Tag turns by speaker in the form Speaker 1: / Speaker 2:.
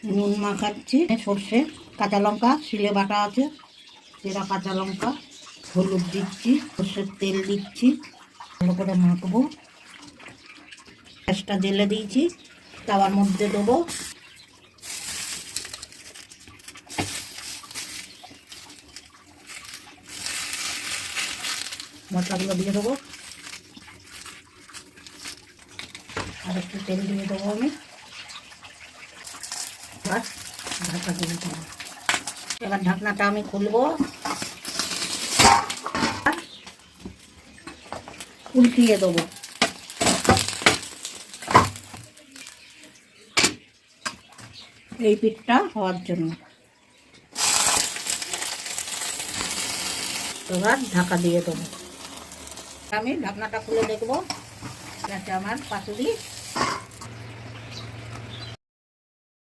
Speaker 1: নুন মাখাচ্ছি, সর্ষে, কাঁচা লঙ্কা শিলে বাটা আছে, চেরা কাঁচা লঙ্কা, হলুদ দিচ্ছি, সর্ষের তেল দিচ্ছি, ভালো করে মাখবো। গ্যাসটা জেলে দিয়েছি, তাওয়ার মধ্যে দেবো। মশলাগুলো দিয়ে দেবো, আর একটু তেল দিয়ে দেবো আমি। ঢাকা দিয়ে দেবো। এবার ঢাকনাটা আমি খুলবো, উল্টিয়ে দেবো। এই পিঠটা হওয়ার জন্য এবার ঢাকা দিয়ে দেবো। আমি ঢাকনাটা খুলে দেখবো যাতে আমার পাতুরি